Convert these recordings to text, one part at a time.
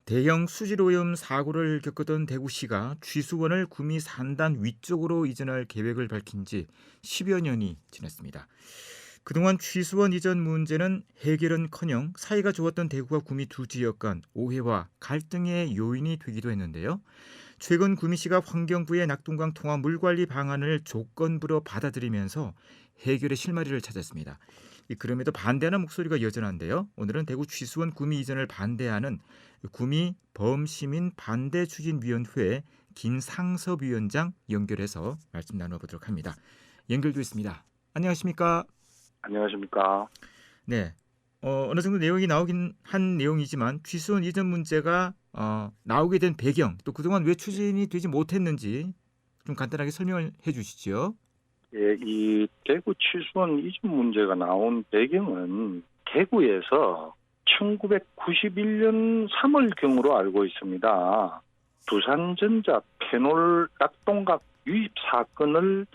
대형 수질오염 사고를 겪었던 대구시가 취수원을 구미 산단 위쪽으로 이전할 계획을 밝힌 지 10여 년이 지났습니다. 그동안 취수원 이전 문제는 해결은커녕 사이가 좋았던 대구와 구미 두 지역 간 오해와 갈등의 요인이 되기도 했는데요. 최근 구미시가 환경부의 낙동강 통합 물관리 방안을 조건부로 받아들이면서 해결의 실마리를 찾았습니다. 그럼에도 반대하는 목소리가 여전한데요. 오늘은 대구 취수원 구미 이전을 반대하는 구미 범시민 반대추진위원회 김상섭 위원장 연결해서 말씀 나눠보도록 합니다. 연결돼 있습니다. 안녕하십니까? 안녕하십니까. 네. 어느 정도 내용이 나오긴 한 내용이지만 취수원 이전 문제가 나오게 된 배경, 또 그동안 왜 추진이 되지 못했는지 좀 간단하게 설명을 해주시죠. 예, 이 대구 취수원 이전 문제가 나온 배경은 대구에서 1991년 3월경으로 알고 있습니다. 두산전자 페놀 낙동강 유입 사건을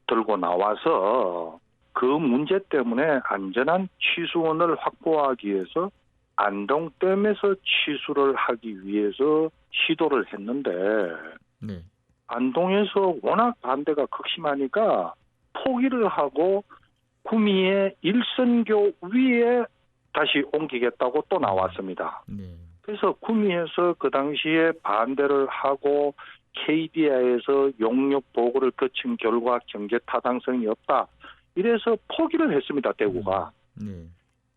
들고 나와서 그 문제 때문에 안전한 취수원을 확보하기 위해서 안동댐에서 취수를 하기 위해서 시도를 했는데 네. 안동에서 워낙 반대가 극심하니까 포기를 하고 구미의 일선교 위에 다시 옮기겠다고 또 나왔습니다. 네. 그래서 구미에서 그 당시에 반대를 하고 KDI에서 용역 보고를 거친 결과 경제 타당성이 없다. 이래서 포기를 했습니다. 대구가. 네.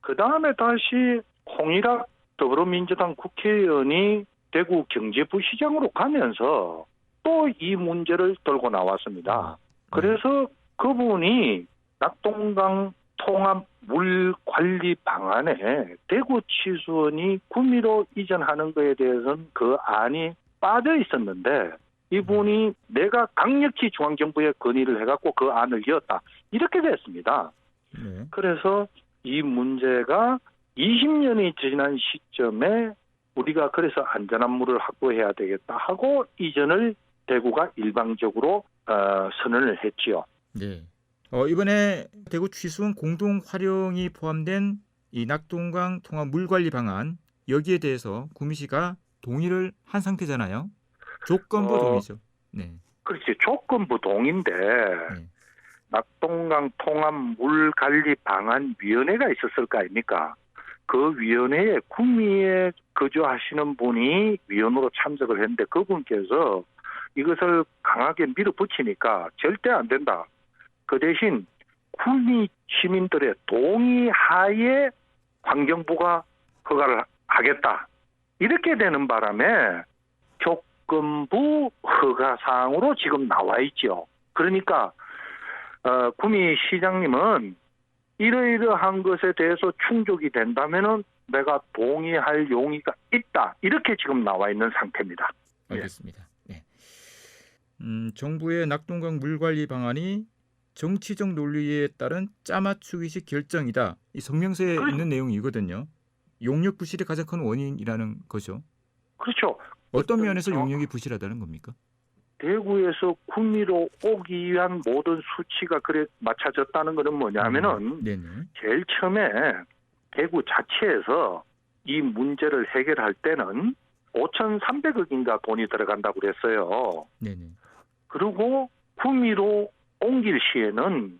그 다음에 다시 홍일학 더불어민주당 국회의원이 대구 경제부시장으로 가면서 또 이 문제를 들고 나왔습니다. 그래서 그분이 낙동강 통합 물 관리 방안에 대구 취수원이 구미로 이전하는 것에 대해서는 그 안이 빠져 있었는데 이분이 내가 강력히 중앙정부에 건의를 해갖고 그 안을 이었다. 이렇게 됐습니다. 네. 그래서 이 문제가 20년이 지난 시점에 우리가 그래서 안전한 물을 확보해야 되겠다 하고 이전을 대구가 일방적으로 선언을 했지요. 네. 이번에 대구 취수원 공동 활용이 포함된 이 낙동강 통합 물관리 방안 여기에 대해서 구미시가 동의를 한 상태잖아요. 조건부 동의죠. 네. 그렇지. 조건부 동의인데 네. 낙동강 통합 물관리 방안 위원회가 있었을 거 아닙니까? 그 위원회에 구미에 거주하시는 분이 위원으로 참석을 했는데 그분께서 이것을 강하게 밀어붙이니까 절대 안 된다. 그 대신 구미 시민들의 동의하에 환경부가 허가를 하겠다. 이렇게 되는 바람에 조건부 허가사항으로 지금 나와 있죠. 그러니까 구미 시장님은 이러이러한 것에 대해서 충족이 된다면은 내가 동의할 용의가 있다. 이렇게 지금 나와 있는 상태입니다. 알겠습니다. 네. 정부의 낙동강 물관리 방안이 정치적 논리에 따른 짜맞추기식 결정이다. 이 성명서에 있는 내용이거든요. 용역 부실이 가장 큰 원인이라는 거죠. 그렇죠. 어떤 면에서 용역이 부실하다는 겁니까? 대구에서 구미로 오기 위한 모든 수치가 그래 맞춰졌다는 것은 뭐냐면은 제일 처음에 대구 자체에서 이 문제를 해결할 때는 5,300억인가 돈이 들어간다고 그랬어요. 네네. 그리고 구미로 옮길 시에는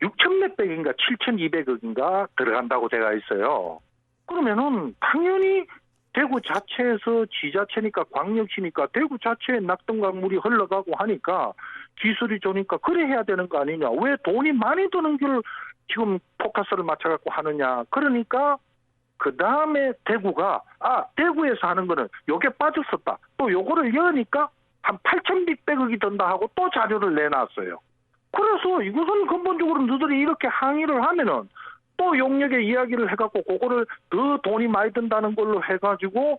6천 몇백인가 7,200억인가 들어간다고 되어 있어요. 그러면은 당연히 대구 자체에서 지자체니까 광역시니까 대구 자체에 낙동강 물이 흘러가고 하니까 기술이 좋으니까 그래 해야 되는 거 아니냐. 왜 돈이 많이 드는 걸 지금 포커스를 맞춰갖고 하느냐. 그러니까 그 다음에 대구가 대구에서 하는 거는 요게 빠졌었다. 또 요거를 여니까 한 8,600억이 든다 하고 또 자료를 내놨어요. 그래서 이것은 근본적으로 너희들이 이렇게 항의를 하면은 또 용역의 이야기를 해갖고 그거를 더 돈이 많이 든다는 걸로 해가지고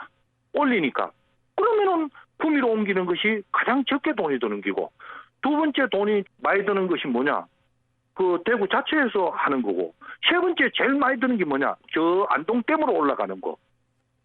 올리니까 그러면은 구미로 옮기는 것이 가장 적게 돈이 드는 기고 두 번째 돈이 많이 드는 것이 뭐냐? 그 대구 자체에서 하는 거고 세 번째 제일 많이 드는 게 뭐냐? 저 안동댐으로 올라가는 거.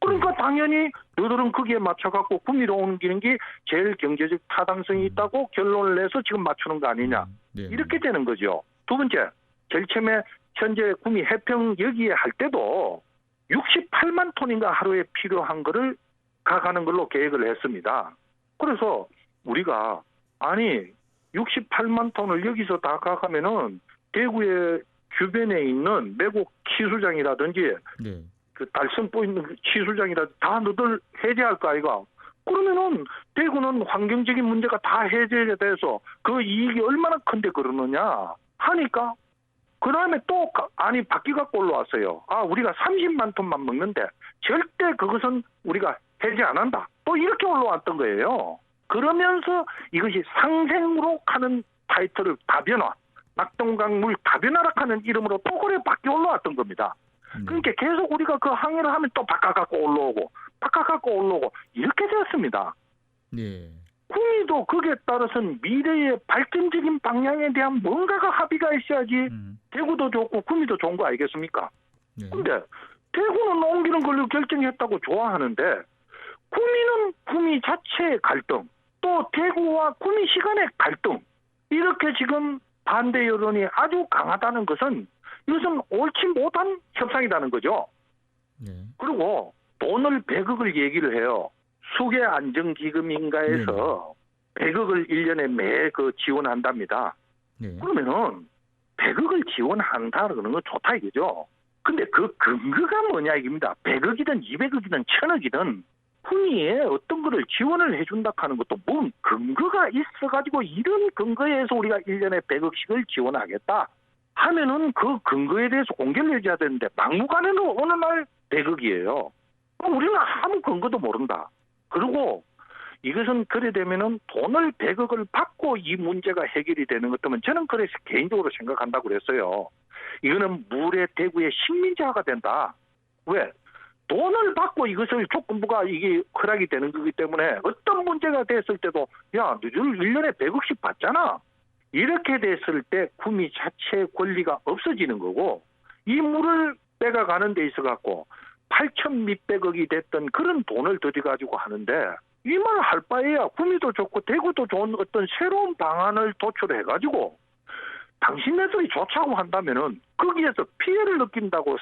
그러니까 당연히 너희들은 거기에 맞춰갖고 구미로 옮기는 게 제일 경제적 타당성이 있다고 결론을 내서 지금 맞추는 거 아니냐. 이렇게 되는 거죠. 두 번째, 제일 처음에 현재 구미 해평 여기에 할 때도 68만 톤인가 하루에 필요한 거를 가가는 걸로 계획을 했습니다. 그래서 우리가 아니 68만 톤을 여기서 다 가가면은 대구의 주변에 있는 매국 치수장이라든지 네. 그 달성포 있는 그 치수장이라든지 다 너들 해제할 거 아이가? 그러면은 대구는 환경적인 문제가 다 해제가 돼서 그 이익이 얼마나 큰데 그러느냐 하니까 그 다음에 또 아니 바퀴가 올라왔어요. 아 우리가 30만 톤만 먹는데 절대 그것은 우리가 해제 안 한다. 또 이렇게 올라왔던 거예요. 그러면서 이것이 상생으로 가는 타이틀을 다변화, 낙동강물 다변화라 하는 이름으로 또 그래 바뀌어 올라왔던 겁니다. 그러니까 계속 우리가 그 항해를 하면 또 바꿔갖고 올라오고 바꿔갖고 올라오고 이렇게 되었습니다. 네. 구미도 거기에 따라서는 미래의 발전적인 방향에 대한 뭔가가 합의가 있어야지 대구도 좋고 구미도 좋은 거 아니겠습니까? 네. 근데 대구는 옮기는 걸로 결정했다고 좋아하는데 구미는 구미 자체의 갈등 또 대구와 구미시 간의 갈등 이렇게 지금 반대 여론이 아주 강하다는 것은 이것은 옳지 못한 협상이라는 거죠. 네. 그리고 돈을 100억을 얘기를 해요. 수계안정기금인가에서 100억을 1년에 매 그 지원한답니다. 네. 그러면은 100억을 지원한다는 건 좋다 이거죠. 근데 그 근거가 뭐냐 이겁니다. 100억이든 200억이든 1000억이든 후미에 어떤 거를 지원을 해준다 하는 것도 뭔 근거가 있어가지고 이런 근거에서 우리가 1년에 100억씩을 지원하겠다 하면은 그 근거에 대해서 공개를 해줘야 되는데 막무가내는 어느 날 100억이에요. 우리는 아무 근거도 모른다. 그리고 이것은 그래 되면은 돈을 100억을 받고 이 문제가 해결이 되는 것 때문에 저는 그래서 개인적으로 생각한다고 그랬어요. 이거는 물의 대구의 식민지화가 된다. 왜? 돈을 받고 이것을 조건부가 이게 허락이 되는 거기 때문에 어떤 문제가 됐을 때도 야, 너희들 1년에 100억씩 받잖아. 이렇게 됐을 때 구미 자체의 권리가 없어지는 거고 이 물을 빼가가는 데 있어 갖고 8천 몇백억이 됐던 그런 돈을 들여가지고 하는데 이 말 할 바에야 구미도 좋고 대구도 좋은 어떤 새로운 방안을 도출해가지고 당신네들이 좋다고 한다면은 거기에서 피해를 느낀다고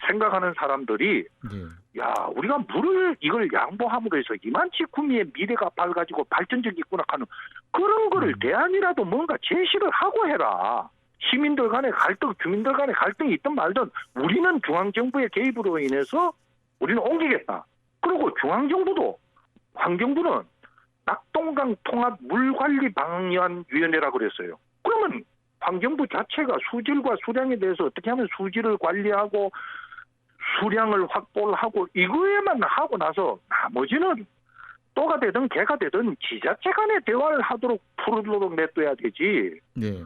생각하는 사람들이 네. 야 우리가 물을 이걸 양보함으로 해서 이만치 구미의 미래가 밝아지고 발전적이 있구나 하는 그런 거를 대안이라도 뭔가 제시를 하고 해라. 시민들 간의 갈등, 주민들 간의 갈등이 있든 말든 우리는 중앙정부의 개입으로 인해서 우리는 옮기겠다. 그리고 중앙정부도 환경부는 낙동강 통합 물관리 방안위원회라고 그랬어요. 그러면 환경부 자체가 수질과 수량에 대해서 어떻게 하면 수질을 관리하고 수량을 확보를 하고 이거에만 하고 나서 나머지는 또가 되든 개가 되든 지자체 간의 대화를 하도록 풀도록 냅둬야 되지. 네.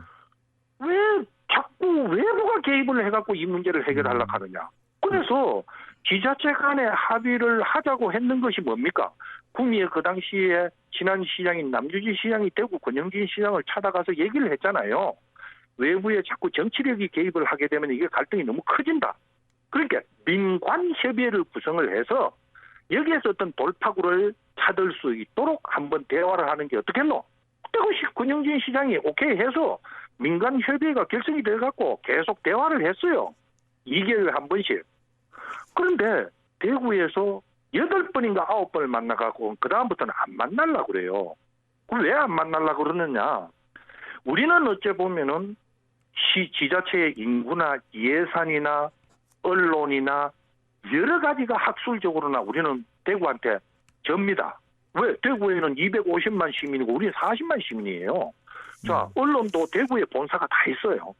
왜 자꾸 외부가 개입을 해갖고 이 문제를 해결하려고 하느냐. 그래서 지자체 간의 합의를 하자고 했는 것이 뭡니까? 구미의 그 당시에 지난 시장인 남주지 시장이 대구 권영진 시장을 찾아가서 얘기를 했잖아요. 외부에 자꾸 정치력이 개입을 하게 되면 이게 갈등이 너무 커진다. 그러니까 민관협의회를 구성을 해서 여기에서 어떤 돌파구를 찾을 수 있도록 한번 대화를 하는 게 어떻겠노? 그것이 권영진 시장이 오케이 해서 민간협의회가 결성이 돼갖고 계속 대화를 했어요. 2개월에 한 번씩. 그런데 대구에서 8번인가 9번을 만나갖고 그 다음부터는 안 만나려고 그래요. 그럼 왜 안 만나려고 그러느냐? 우리는 어째 보면은 지자체의 인구나 예산이나 언론이나 여러 가지가 학술적으로나 우리는 대구한테 접니다. 왜? 대구에는 250만 시민이고 우리는 40만 시민이에요. 자, 언론도 대구에 본사가 다 있어요.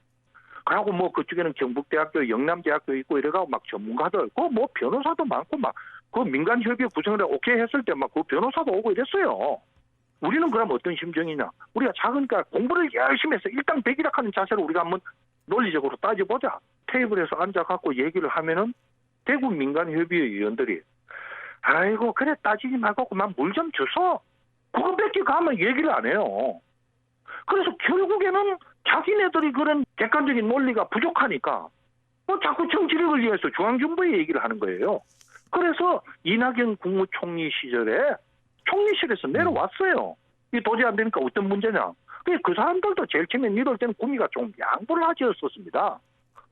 그리고 뭐 그쪽에는 경북대학교, 영남대학교 있고 이래가고 막 전문가들, 그 뭐 변호사도 많고 막 그 민간협의회 구성을 오케이 했을 때 막 그 변호사도 오고 이랬어요. 우리는 그럼 어떤 심정이냐? 우리가 작으니까 공부를 열심히 해서 일당 백이라 하는 자세로 우리가 한번 논리적으로 따져보자. 테이블에서 앉아갖고 얘기를 하면은 대구 민간협의회 위원들이 아이고 그래 따지지 말고 그만 물 좀 주소. 그거밖에 가면 얘기를 안 해요. 그래서 결국에는 자기네들이 그런 객관적인 논리가 부족하니까 자꾸 정치력을 위해서 중앙정부에 얘기를 하는 거예요. 그래서 이낙연 국무총리 시절에 총리실에서 내려왔어요. 이게 도저히 안 되니까 어떤 문제냐. 그 사람들도 제일 처음에 이럴 때는 구미가 좀 양보를 하지였었습니다.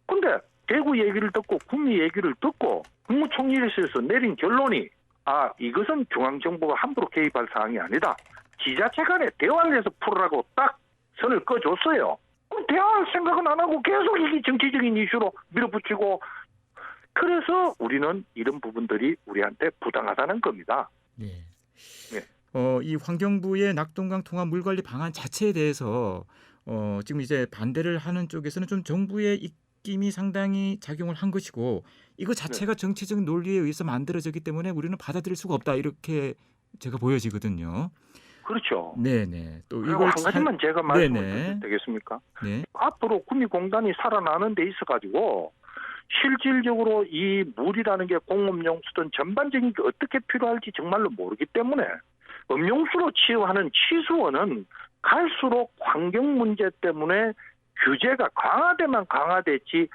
근데 대구 얘기를 듣고 구미 얘기를 듣고 국무총리실에서 내린 결론이 이것은 중앙정부가 함부로 개입할 사항이 아니다. 지자체 간에 대화를 해서 풀으라고 딱 선을 꺼줬어요. 그럼 대화할 생각은 안 하고 계속 이게 정치적인 이슈로 밀어붙이고 그래서 우리는 이런 부분들이 우리한테 부당하다는 겁니다. 네. 네. 이 환경부의 낙동강 통합 물관리 방안 자체에 대해서 지금 이제 반대를 하는 쪽에서는 좀 정부의 입김이 상당히 작용을 한 것이고 이거 자체가 정치적 논리에 의해서 만들어졌기 때문에 우리는 받아들일 수가 없다 이렇게 제가 보여지거든요. 그렇죠. 네네. 또 그리고 이걸 한 가지만 제가 말씀을 네네. 드려도 되겠습니까? 네. 앞으로 구미공단이 살아나는 데 있어가지고 실질적으로 이 물이라는 게 공업용수든 전반적인 게 어떻게 필요할지 정말로 모르기 때문에 음용수로 취급하는 취수원은 갈수록 환경 문제 때문에 규제가 강화되면 강화됐지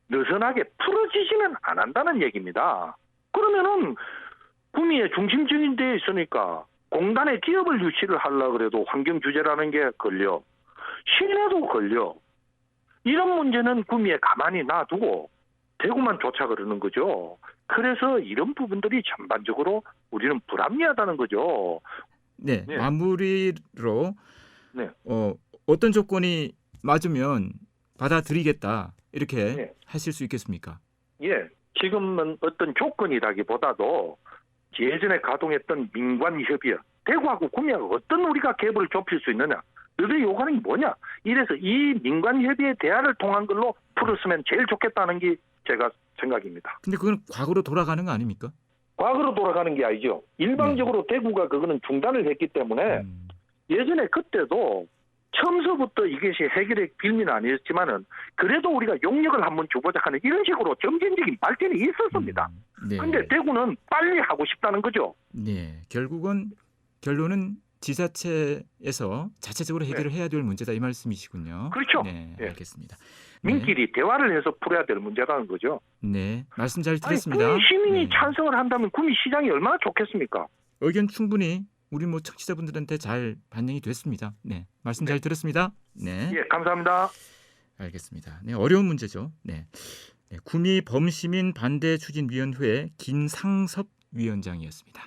느슨하게 풀어지지는 안 한다는 얘기입니다. 그러면은 구미의 중심적인 데에 있으니까 공단의 기업을 유치를 하려고 그래도 환경 규제라는 게 걸려. 시내도 걸려. 이런 문제는 구미에 가만히 놔두고 대구만 쫓아 그러는 거죠. 그래서 이런 부분들이 전반적으로 우리는 불합리하다는 거죠. 네. 네. 마무리로 네. 어떤 조건이 맞으면 받아들이겠다 이렇게 네. 하실 수 있겠습니까? 예. 지금은 어떤 조건이라기보다도 예전에 가동했던 민관협의회, 대구하고 구미하고 어떤 우리가 갭을 좁힐 수 있느냐, 너희들이 요구하는 게 뭐냐, 이래서 이 민관협의회 대화를 통한 걸로 풀었으면 제일 좋겠다는 게 제가 생각입니다. 근데 그건 과거로 돌아가는 거 아닙니까? 과거로 돌아가는 게 아니죠. 일방적으로 대구가 그거는 중단을 했기 때문에 예전에 그때도 처음서부터 이것이 해결의 빌미는 아니었지만은 그래도 우리가 용역을 한번 줘보자 하는 이런 식으로 점진적인 발전이 있었습니다. 네. 그런데 대구는 빨리 하고 싶다는 거죠. 네. 결론은 지자체에서 자체적으로 해결을 해야 될 문제다 이 말씀이시군요. 그렇죠. 네, 예. 알겠습니다. 네. 민끼리 대화를 해서 풀어야 될 문제라는 거죠. 네, 말씀 잘 들었습니다. 구미 시민이 네. 찬성을 한다면 구미 시장이 얼마나 좋겠습니까? 의견 충분히 우리 청취자분들한테 잘 반영이 됐습니다. 네, 말씀 잘 들었습니다. 네, 예, 감사합니다. 알겠습니다. 네, 어려운 문제죠. 네, 구미 범시민 반대 추진위원회 김상섭 위원장이었습니다.